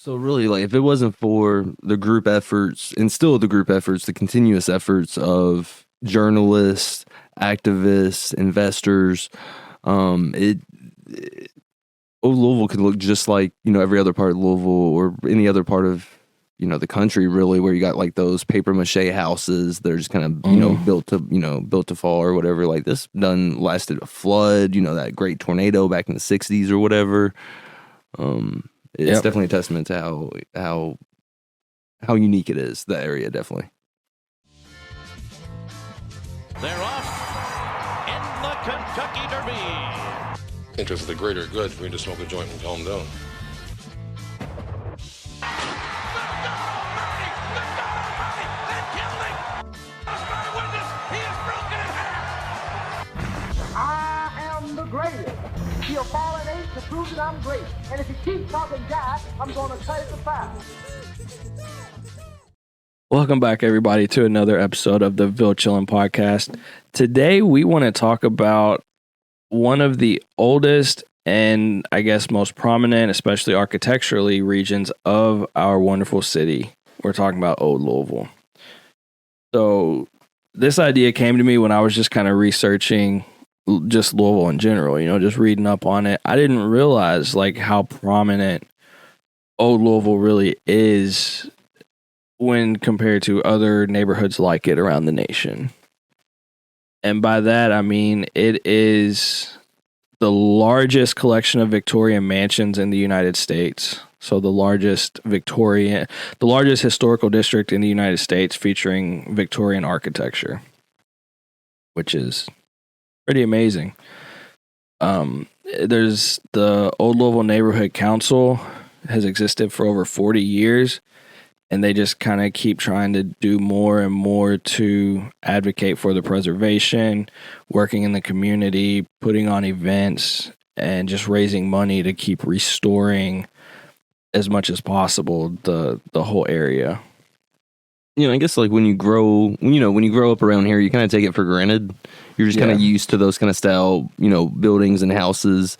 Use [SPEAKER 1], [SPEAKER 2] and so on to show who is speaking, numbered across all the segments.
[SPEAKER 1] So really, like, if it wasn't for the group efforts and still the group efforts, the continuous efforts of journalists, activists, investors, it Old Louisville could look just like, every other part of Louisville or any other part of, the country, really, where you got like those paper mache houses. They're just kind of, built to fall or whatever. Like this done lasted a flood, that great tornado back in the 60s or whatever. It's definitely a testament to how unique it is, the area, definitely.
[SPEAKER 2] They're off in the Kentucky Derby.
[SPEAKER 3] Interest of the greater good for me to smoke a joint and calm down.
[SPEAKER 4] I am the greatest. He'll fall an eight to prove that I'm great. And if he keeps talking jive, I'm going to cut it to 5.
[SPEAKER 5] Welcome back, everybody, to another episode of the Ville Chillin' Podcast. Today, we want to talk about one of the oldest and, I guess, most prominent, especially architecturally, regions of our wonderful city. We're talking about Old Louisville. So, this idea came to me when I was just kind of researching just Louisville in general, just reading up on it. I didn't realize, like, how prominent Old Louisville really is when compared to other neighborhoods like it around the nation. And by that, I mean it is the largest collection of Victorian mansions in the United States. So the largest historical district in the United States featuring Victorian architecture, which is pretty amazing. There's the Old Louisville Neighborhood Council has existed for over 40 years. And they just kind of keep trying to do more and more to advocate for the preservation, working in the community, putting on events, and just raising money to keep restoring as much as possible the whole area.
[SPEAKER 1] I guess like when you grow up around here, you kind of take it for granted. You're just kind of used to those kind of style, buildings and houses.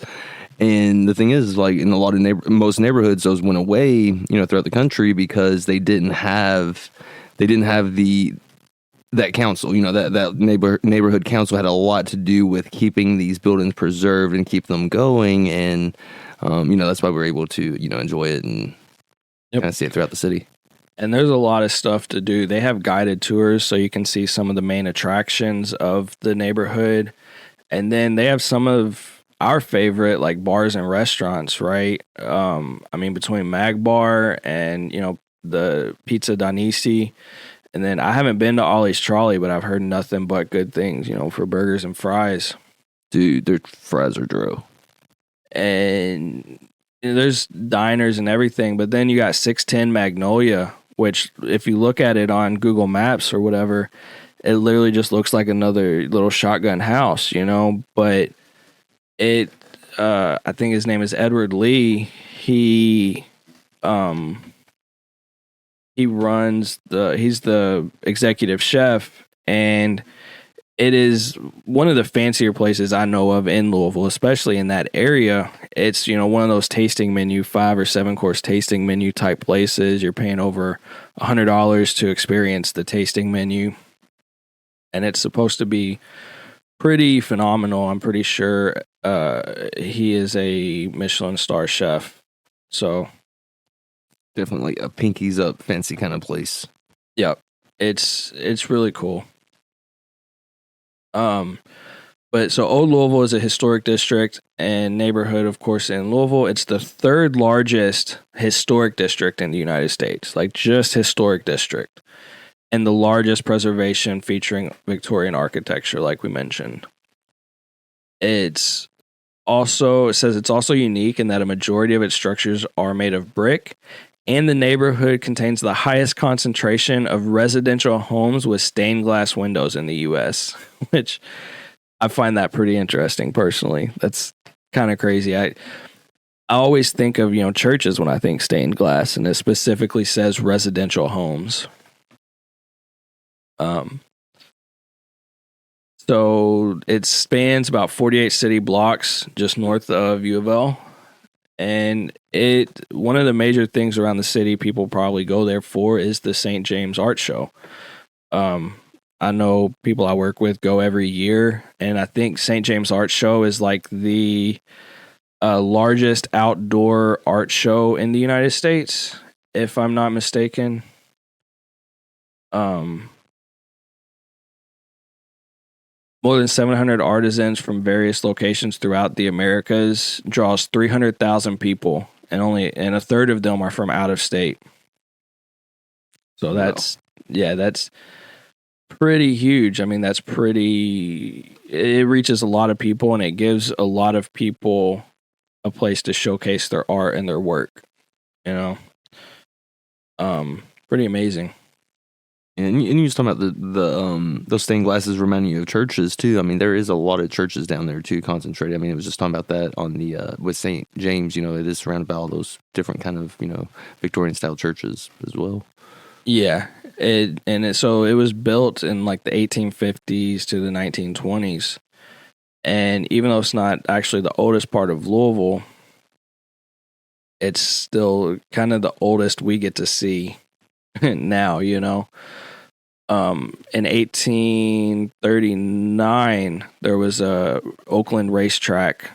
[SPEAKER 1] And the thing is, like in a lot of most neighborhoods, those went away, throughout the country because they didn't have that council. That neighborhood council had a lot to do with keeping these buildings preserved and keep them going, and that's why we're able to enjoy it and kind of see it throughout the city.
[SPEAKER 5] And there's a lot of stuff to do. They have guided tours, so you can see some of the main attractions of the neighborhood, and then they have some of our favorite like bars and restaurants, right? I mean, between Mag Bar and, the Pizza Danisi. And then I haven't been to Ollie's Trolley, but I've heard nothing but good things, for burgers and fries.
[SPEAKER 1] Dude, their fries are dro.
[SPEAKER 5] And there's diners and everything, but then you got 610 Magnolia, which if you look at it on Google Maps or whatever, it literally just looks like another little shotgun house, but I think his name is Edward Lee. He's the executive chef, and it is one of the fancier places I know of in Louisville, especially in that area. It's, one of those tasting menu, 5 or 7 course tasting menu type places. You're paying over $100 to experience the tasting menu, and it's supposed to be pretty phenomenal. I'm pretty sure he is a Michelin star chef. So
[SPEAKER 1] definitely a pinkies up fancy kind of place.
[SPEAKER 5] Yeah, it's really cool. But so Old Louisville is a historic district and neighborhood, of course, in Louisville. It's the third largest historic district in the United States, like just historic district. And the largest preservation featuring Victorian architecture, like we mentioned. It says it's also unique in that a majority of its structures are made of brick, and the neighborhood contains the highest concentration of residential homes with stained glass windows in the U.S., which I find that pretty interesting personally. That's kind of crazy. I always think of, churches when I think stained glass, and it specifically says residential homes. So it spans about 48 city blocks just north of U of L, And one of the major things around the city people probably go there for is the St. James Art Show. I know people I work with go every year, and I think St. James Art Show is like the largest outdoor art show in the United States, if I'm not mistaken. More than 700 artisans from various locations throughout the Americas, draws 300,000 people, and a third of them are from out of state. So that's pretty huge. I mean, it reaches a lot of people, and it gives a lot of people a place to showcase their art and their work, pretty amazing.
[SPEAKER 1] And you was talking about those stained glasses reminding you of churches too. I mean, there is a lot of churches down there too, concentrated. I mean, it was just talking about that on the with St. James. It is surrounded by all those different kind of Victorian style churches as well.
[SPEAKER 5] Yeah, so it was built in like the 1850s to the 1920s, and even though it's not actually the oldest part of Louisville, it's still kind of the oldest we get to see now. In 1839, there was a Oakland racetrack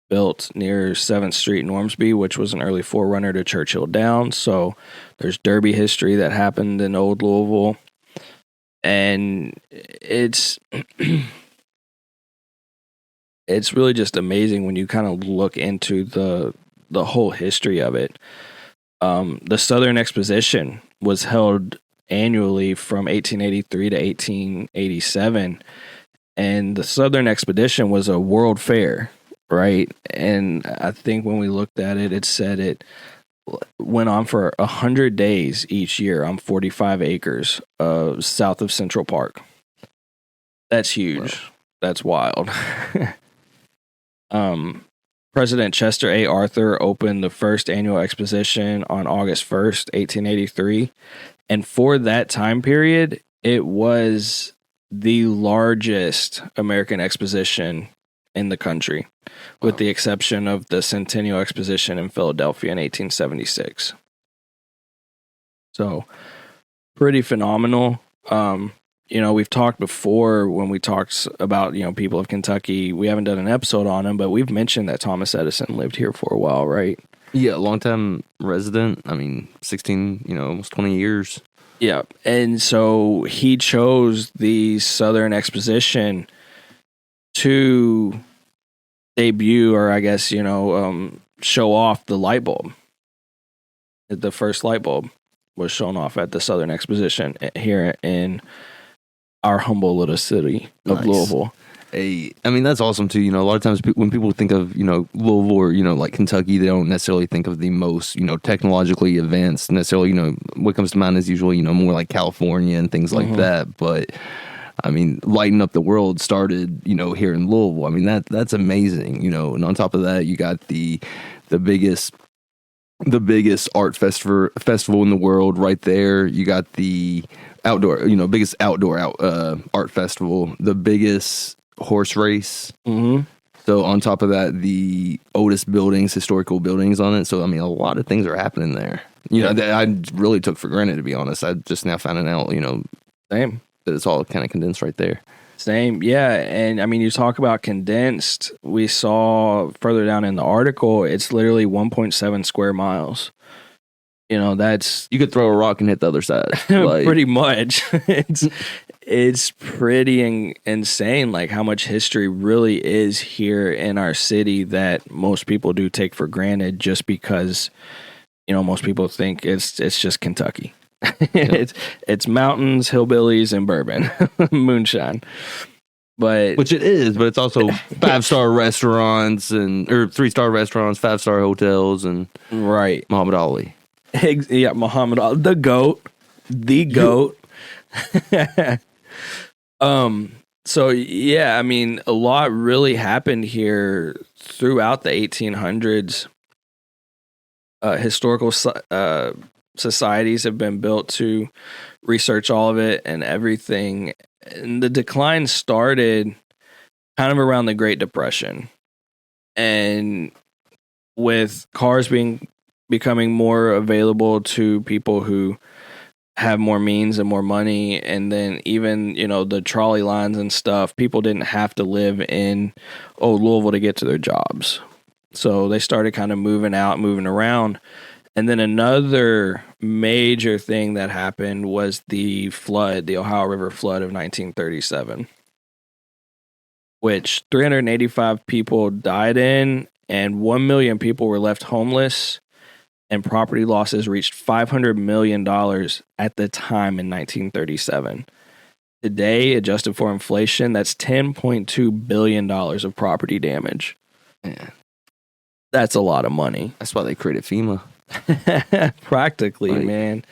[SPEAKER 5] built near 7th Street, Normsby, which was an early forerunner to Churchill Downs. So there's Derby history that happened in Old Louisville, and it's really just amazing when you kind of look into the whole history of it. The Southern Exposition was held annually from 1883 to 1887, and the Southern Expedition was a world fair, right? And I think when we looked at it, it said it went on for 100 days each year on 45 acres south of Central Park. That's huge. Wow. That's wild. President Chester A. Arthur opened the first annual exposition on August 1st, 1883. And for that time period, it was the largest American exposition in the country, with the exception of the Centennial Exposition in Philadelphia in 1876. So, pretty phenomenal. We've talked before when we talked about, people of Kentucky. We haven't done an episode on them, but we've mentioned that Thomas Edison lived here for a while, right?
[SPEAKER 1] Yeah, long-time resident. I mean, 16, almost 20 years.
[SPEAKER 5] Yeah, and so he chose the Southern Exposition to debut, or I guess, show off the light bulb. The first light bulb was shown off at the Southern Exposition here in our humble little city of Louisville.
[SPEAKER 1] I mean, that's awesome too. A lot of times when people think of, Louisville or, like Kentucky, they don't necessarily think of the most, technologically advanced necessarily. What comes to mind is usually, more like California and things like that. But I mean, lighting up the world started, here in Louisville. I mean, that's amazing, and on top of that, you got the biggest art festival in the world right there. You got the biggest outdoor art festival, the biggest horse race. Mm-hmm. So on top of that, the oldest historical buildings on it. So, I mean, a lot of things are happening there. That I really took for granted, to be honest. I just now found out,
[SPEAKER 5] same,
[SPEAKER 1] that it's all kind of condensed right there.
[SPEAKER 5] Same, yeah. And I mean, you talk about condensed. We saw further down in the article, it's literally 1.7 square miles. That's...
[SPEAKER 1] You could throw a rock and hit the other side.
[SPEAKER 5] Pretty much. It's pretty insane, like how much history really is here in our city that most people do take for granted, just because, most people think it's just Kentucky. Yep. It's mountains, hillbillies, and bourbon, moonshine. But
[SPEAKER 1] which it is, but it's also 5-star restaurants or 3-star restaurants, 5-star hotels, and
[SPEAKER 5] right,
[SPEAKER 1] Muhammad Ali.
[SPEAKER 5] Yeah, Muhammad Ali, the goat. So yeah, I mean, a lot really happened here throughout the 1800s. Historical societies have been built to research all of it and everything. And the decline started kind of around the Great Depression. And with cars becoming more available to people who have more means and more money, and then even, the trolley lines and stuff, people didn't have to live in Old Louisville to get to their jobs. So they started kind of moving out, moving around. And then another major thing that happened was the flood, the Ohio River flood of 1937, which 385 people died in, and 1 million people were left homeless, and property losses reached $500 million at the time in 1937. Today, adjusted for inflation, that's $10.2 billion of property damage.
[SPEAKER 1] Yeah.
[SPEAKER 5] That's a lot of money.
[SPEAKER 1] That's why they created FEMA.
[SPEAKER 5] Practically, man.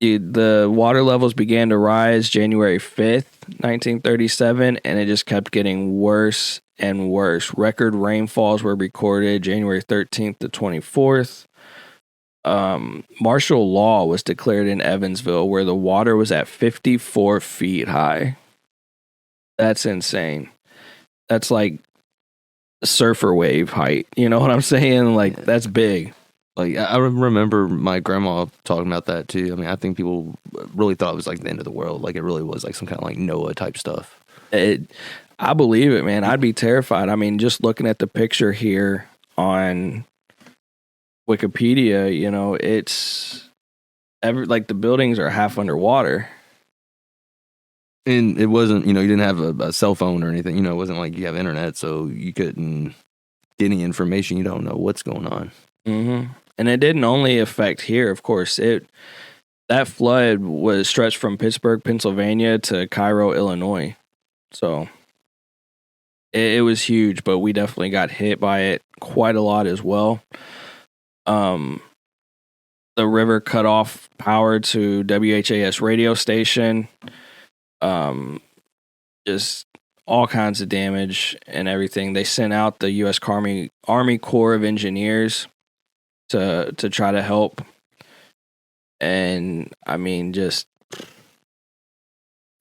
[SPEAKER 5] The water levels began to rise January 5th, 1937, and it just kept getting worse and worse. Record rainfalls were recorded January 13th to 24th. Martial law was declared in Evansville, where the water was at 54 feet high. That's insane. That's like surfer wave height. You know what I'm saying? Like, that's big.
[SPEAKER 1] Like, I remember my grandma talking about that too. I mean, I think people really thought it was like the end of the world. Like, it really was like some kind of like Noah type stuff.
[SPEAKER 5] I believe it, man. I'd be terrified. I mean, just looking at the picture here on Wikipedia, it's like the buildings are half underwater.
[SPEAKER 1] And it wasn't, you didn't have a cell phone or anything. It wasn't like you have internet, so you couldn't get any information. You don't know what's going on.
[SPEAKER 5] Mm-hmm. And it didn't only affect here, of course. That flood was stretched from Pittsburgh, Pennsylvania to Cairo, Illinois. So it was huge, but we definitely got hit by it quite a lot as well. The river cut off power to WHAS radio station. Just all kinds of damage and everything. They sent out the U.S. Army Corps of Engineers to try to help. And I mean, just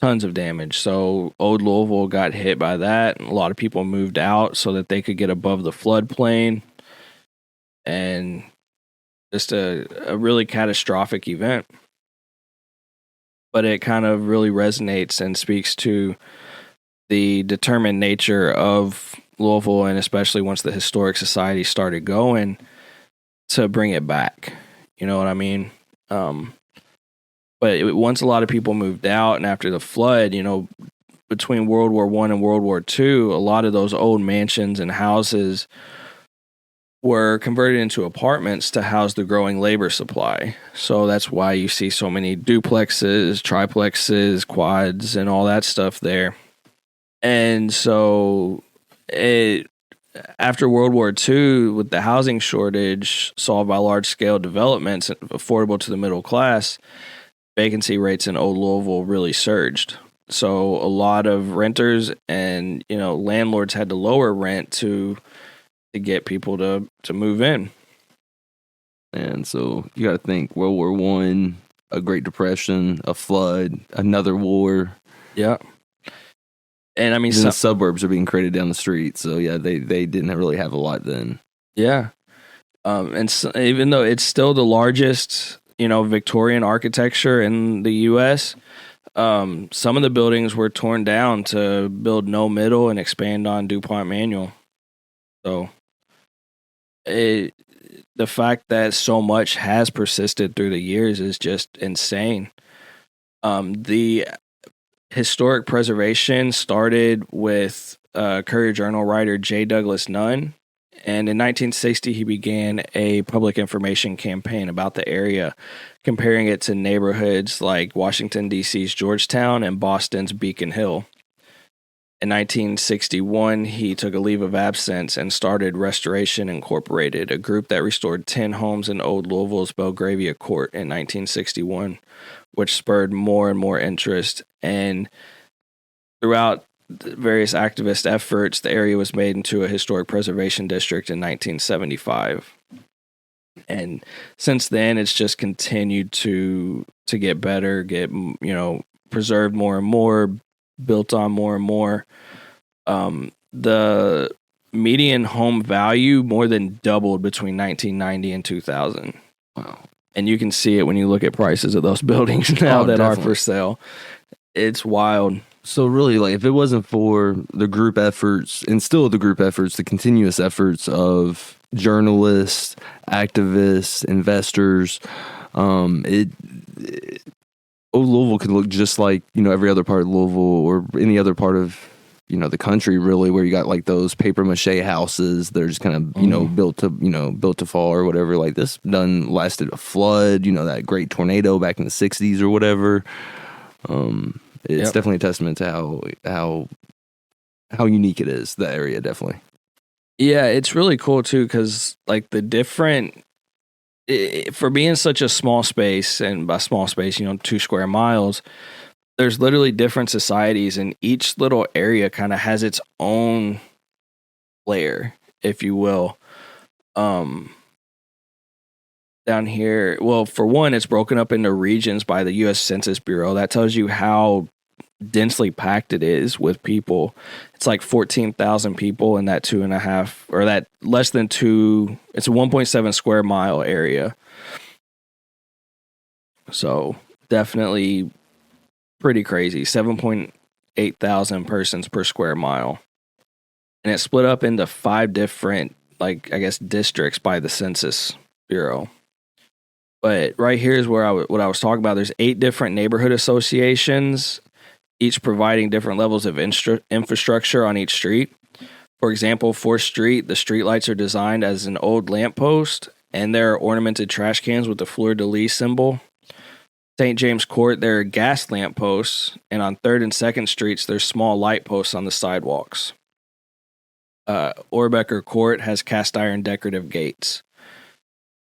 [SPEAKER 5] tons of damage. So Old Louisville got hit by that. And a lot of people moved out so that they could get above the floodplain. And just a really catastrophic event. But it kind of really resonates and speaks to the determined nature of Louisville, and especially once the Historic Society started going, to bring it back. You know what I mean? But once a lot of people moved out, and after the flood, between World War I and World War II, a lot of those old mansions and houses were converted into apartments to house the growing labor supply. So that's why you see so many duplexes, triplexes, quads, and all that stuff there. And so after World War II, with the housing shortage solved by large-scale developments affordable to the middle class, vacancy rates in Old Louisville really surged. So a lot of renters and landlords had to lower rent to get people to move in.
[SPEAKER 1] And so you got to think World War I, a Great Depression, a flood, another war.
[SPEAKER 5] Yeah. And I mean,
[SPEAKER 1] the suburbs are being created down the street. So yeah, they didn't really have a lot then.
[SPEAKER 5] Yeah. And so, even though it's still the largest, Victorian architecture in the U.S., some of the buildings were torn down to build No Middle and expand on DuPont Manual. So the fact that so much has persisted through the years is just insane. The historic preservation started with Courier Journal writer J. Douglas Nunn, and in 1960 he began a public information campaign about the area, comparing it to neighborhoods like Washington, D.C.'s Georgetown and Boston's Beacon Hill. In 1961, he took a leave of absence and started Restoration Incorporated, a group that restored 10 homes in Old Louisville's Belgravia Court in 1961, which spurred more and more interest. And throughout various activist efforts, the area was made into a historic preservation district in 1975. And since then, it's just continued to get better, get preserved more and more, built on more and more. The median home value more than doubled between 1990 and 2000.
[SPEAKER 1] Wow.
[SPEAKER 5] And you can see it when you look at prices of those buildings now that
[SPEAKER 1] definitely.
[SPEAKER 5] are for sale. It's wild.
[SPEAKER 1] So really, like, if it wasn't for the group efforts, and still the group efforts, the continuous efforts of journalists, activists, investors, Old Louisville could look just like, every other part of Louisville or any other part of, the country, really, where you got like those paper mache houses. They're just kind of, built to fall or whatever. Like this lasted a flood, that great tornado back in the 60s or whatever. It's definitely a testament to how unique it is, the area, definitely.
[SPEAKER 5] Yeah, it's really cool too, because like for being such a small space, and by small space, 2 square miles, there's literally different societies, and each little area kind of has its own layer, if you will. Down here, well, for one, it's broken up into regions by the U.S. Census Bureau. That tells you how densely packed it is with people. It's like 14,000 people in that 2.5, or that less than 2. It's a 1.7 square mile area. So definitely pretty crazy. 7.8 thousand persons per square mile. And it's split up into 5 different, districts by the Census Bureau. But right here is where what I was talking about. There's 8 different neighborhood associations, each providing different levels of infrastructure on each street. For example, 4th Street, the streetlights are designed as an old lamppost, and there are ornamented trash cans with the fleur-de-lis symbol. St. James Court, there are gas lampposts, and on 3rd and 2nd Streets, there's small light posts on the sidewalks. Orbecker Court has cast iron decorative gates.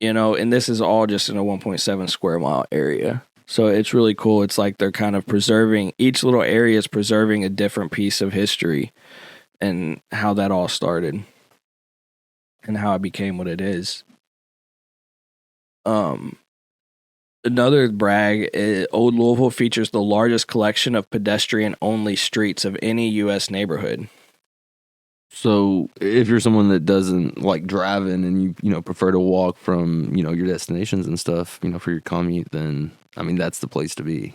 [SPEAKER 5] And this is all just in a 1.7 square mile area. So it's really cool. It's like they're kind of preserving, each little area is preserving a different piece of history and how that all started and how it became what it is. Another brag is Old Louisville features the largest collection of pedestrian-only streets of any U.S. neighborhood.
[SPEAKER 1] So if you're someone that doesn't like driving and you prefer to walk from, your destinations and stuff, for your commute, then, that's the place to be.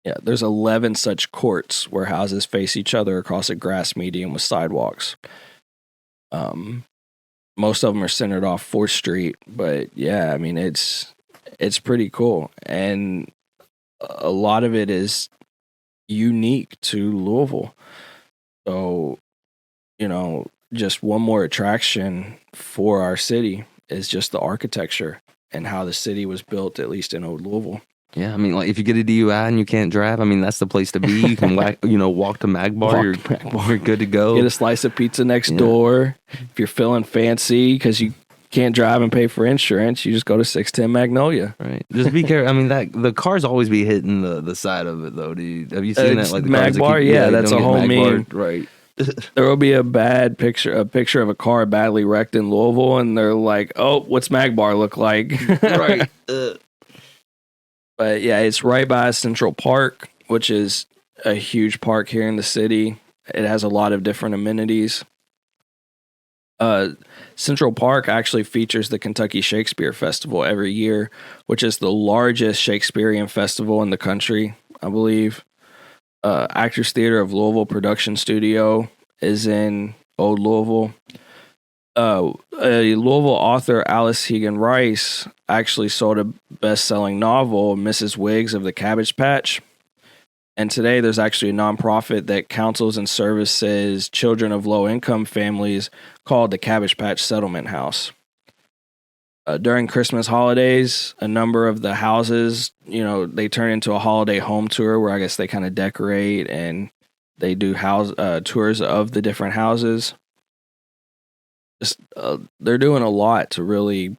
[SPEAKER 5] Yeah, there's 11 such courts where houses face each other across a grass median with sidewalks. Most of them are centered off 4th Street, but yeah, it's pretty cool. And a lot of it is unique to Louisville. So, just one more attraction for our city is just the architecture and how the city was built, at least in Old Louisville.
[SPEAKER 1] Yeah, if you get a DUI and you can't drive, that's the place to be. You can walk to Magbar. You're good to go.
[SPEAKER 5] Get a slice of pizza next door. If you're feeling fancy because you can't drive and pay for insurance, you just go to 610 Magnolia.
[SPEAKER 1] Right. Just be careful. The cars always be hitting the side of it, though, dude. Have you seen that? Like the
[SPEAKER 5] Magbar? Yeah, that's a whole meme.
[SPEAKER 1] Right.
[SPEAKER 5] There will be a picture of a car badly wrecked in Louisville, and they're like, "Oh, what's Magbar look like?"
[SPEAKER 1] Right.
[SPEAKER 5] But yeah, it's right by Central Park, which is a huge park here in the city. It has a lot of different amenities. Central Park actually features the Kentucky Shakespeare Festival every year, which is the largest Shakespearean festival in the country, I believe. Actors Theater of Louisville production studio is in Old Louisville. A Louisville author, Alice Hegan Rice, actually sold a best-selling novel, Mrs. Wiggs of the Cabbage Patch. And today there's actually a nonprofit that counsels and services children of low-income families called the Cabbage Patch Settlement House. During Christmas holidays, a number of the houses, they turn into a holiday home tour where I guess they kind of decorate and they do tours of the different houses. They're doing a lot to really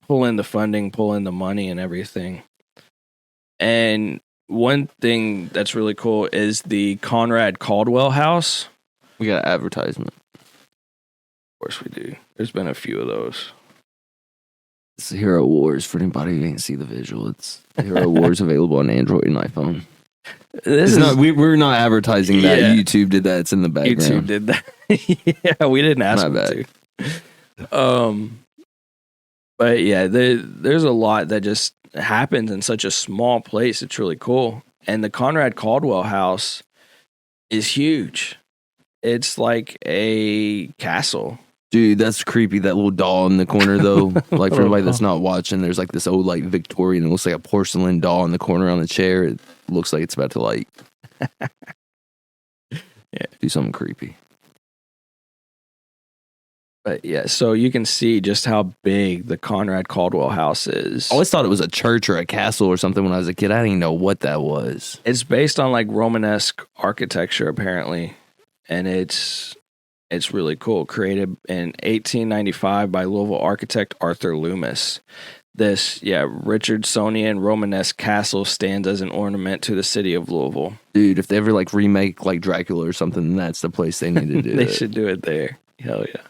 [SPEAKER 5] pull in the funding, pull in the money and everything. And one thing that's really cool is the Conrad Caldwell House.
[SPEAKER 1] We got an advertisement.
[SPEAKER 5] Of course we do. There's been a few of those.
[SPEAKER 1] It's Hero Wars for anybody who didn't see the visual. It's Hero Wars available on Android and iPhone.
[SPEAKER 5] This
[SPEAKER 1] It's
[SPEAKER 5] is
[SPEAKER 1] not. We're not advertising that.
[SPEAKER 5] Yeah.
[SPEAKER 1] YouTube did that. It's in the background.
[SPEAKER 5] YouTube did that. Yeah, we didn't ask
[SPEAKER 1] My
[SPEAKER 5] them to. But yeah, there's a lot that just happens in such a small place. It's really cool. And the Conrad Caldwell house is huge. It's like a castle.
[SPEAKER 1] Dude, that's creepy. That little doll in the corner, though. Like, for everybody that's not watching, there's like this old, like, Victorian. It looks like a porcelain doll in the corner on the chair. It looks like it's about to, like, do something creepy.
[SPEAKER 5] But yeah, so you can see just how big the Conrad Caldwell house is.
[SPEAKER 1] I always thought it was a church or a castle or something when I was a kid. I didn't even know what that was.
[SPEAKER 5] It's based on like Romanesque architecture, apparently, and it's really cool. Created in 1895 by Louisville architect Arthur Loomis. This, Richardsonian Romanesque castle stands as an ornament to the city of Louisville.
[SPEAKER 1] Dude, if they ever like remake like Dracula or something, then that's the place they need to do
[SPEAKER 5] They
[SPEAKER 1] it.
[SPEAKER 5] should do it there. Hell yeah.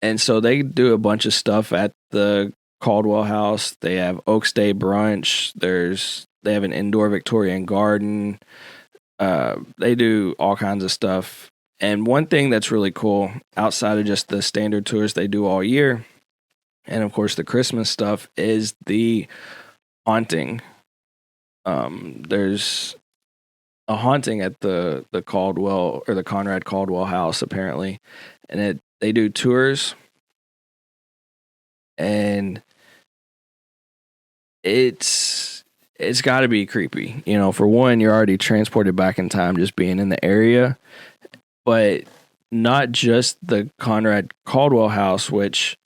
[SPEAKER 5] And so they do a bunch of stuff at the Caldwell house. They have Oaks Day brunch. They have an indoor Victorian garden. They do all kinds of stuff. And one thing that's really cool outside of just the standard tours they do all year, and of course the Christmas stuff, is the haunting. There's a haunting at the Caldwell or the Conrad Caldwell house apparently, and they do tours, and it's got to be creepy. You know, for one, you're already transported back in time just being in the area, but not just the Conrad Caldwell house, which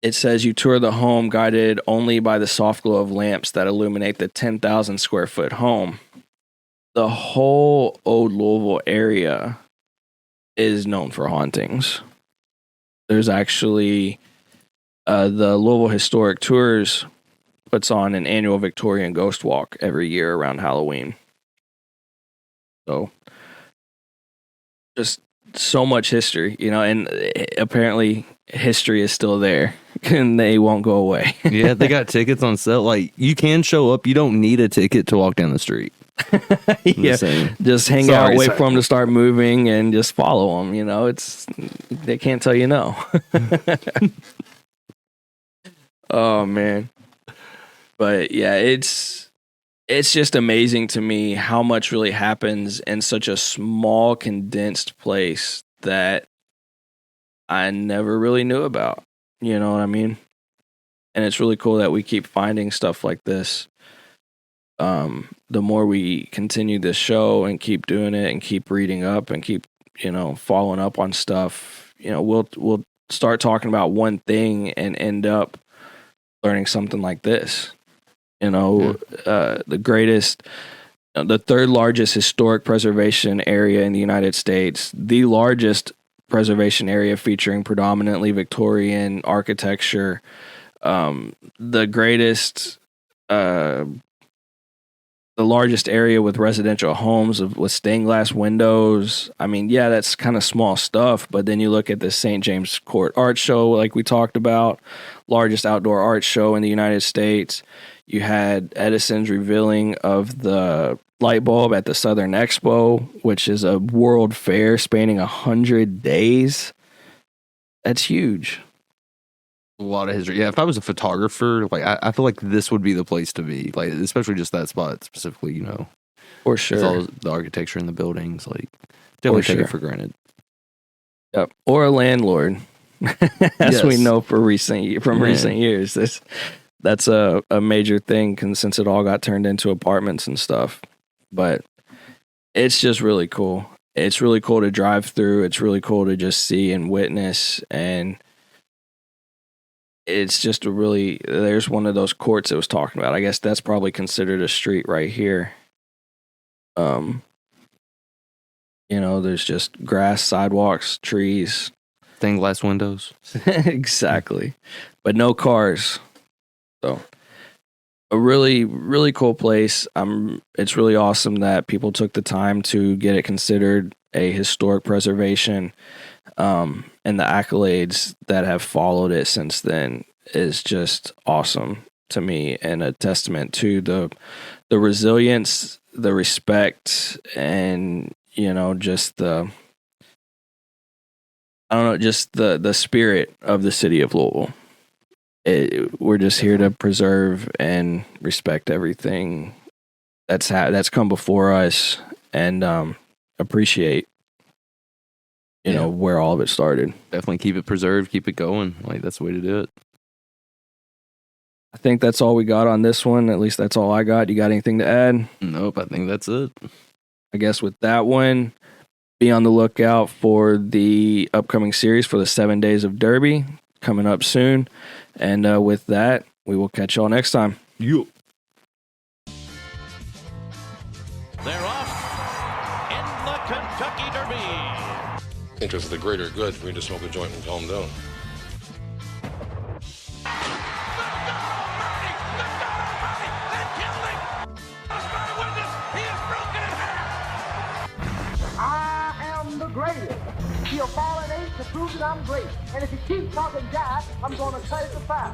[SPEAKER 5] it says you tour the home guided only by the soft glow of lamps that illuminate the 10,000 square foot home. The whole Old Louisville area is known for hauntings. There's actually the Louisville Historic Tours puts on an annual Victorian ghost walk every year around Halloween. So just so much history, you know, and apparently history is still there and they won't go away.
[SPEAKER 1] Yeah, they got tickets on sale. Like, you can show up. You don't need a ticket to walk down the street.
[SPEAKER 5] Yeah, just hang out, wait for them to start moving, and just follow them. You know, they can't tell you no. Oh man, but yeah, it's just amazing to me how much really happens in such a small, condensed place that I never really knew about. You know what I mean? And it's really cool that we keep finding stuff like this. The more we continue this show and keep doing it and keep reading up and keep, you know, following up on stuff, you know, we'll start talking about one thing and end up learning something like this. You know, the third largest historic preservation area in the United States, the largest preservation area featuring predominantly Victorian architecture, the largest area with residential homes with stained glass windows. I mean, yeah, that's kind of small stuff, but then you look at the St. James Court Art Show, like we talked about, largest outdoor art show in the United States. You had Edison's revealing of the light bulb at the Southern Expo, which is a world fair spanning 100 days. That's huge.
[SPEAKER 1] A lot of history. Yeah, if I was a photographer, like I feel like this would be the place to be. Like, especially just that spot specifically, you know.
[SPEAKER 5] For sure.
[SPEAKER 1] With all the architecture in the buildings, like, definitely take it for granted.
[SPEAKER 5] Yep. Or a landlord. As we know from recent years. That's a major thing since it all got turned into apartments and stuff. But it's just really cool. It's really cool to drive through. It's really cool to just see and witness, and it's just there's one of those courts it was talking about. I guess that's probably considered a street right here. You know, there's just grass, sidewalks, trees.
[SPEAKER 1] Stained glass windows.
[SPEAKER 5] Exactly. But no cars. So a really, really cool place. It's really awesome that people took the time to get it considered a historic preservation. And the accolades that have followed it since then is just awesome. to me and a testament to the resilience, the respect, and just the the spirit of the city of Louisville. We're just here to preserve and respect everything that's come before us, and appreciate where all of it started.
[SPEAKER 1] Definitely keep it preserved, keep it going. Like, that's the way to do it.
[SPEAKER 5] I think that's all we got on this one. At least that's all I got. You got anything to add?
[SPEAKER 1] Nope, I think that's it.
[SPEAKER 5] I guess with that one, be on the lookout for the upcoming series for the 7 Days of Derby coming up soon. And with that, we will catch y'all next time.
[SPEAKER 1] Yup.
[SPEAKER 2] They're off in the Kentucky Derby.
[SPEAKER 3] Interest of the greater good for me to smoke a joint and calm down.
[SPEAKER 4] I am the greatest. He'll fall an eight to prove that I'm great. And if he keeps talking jive, I'm going to cut it to 5.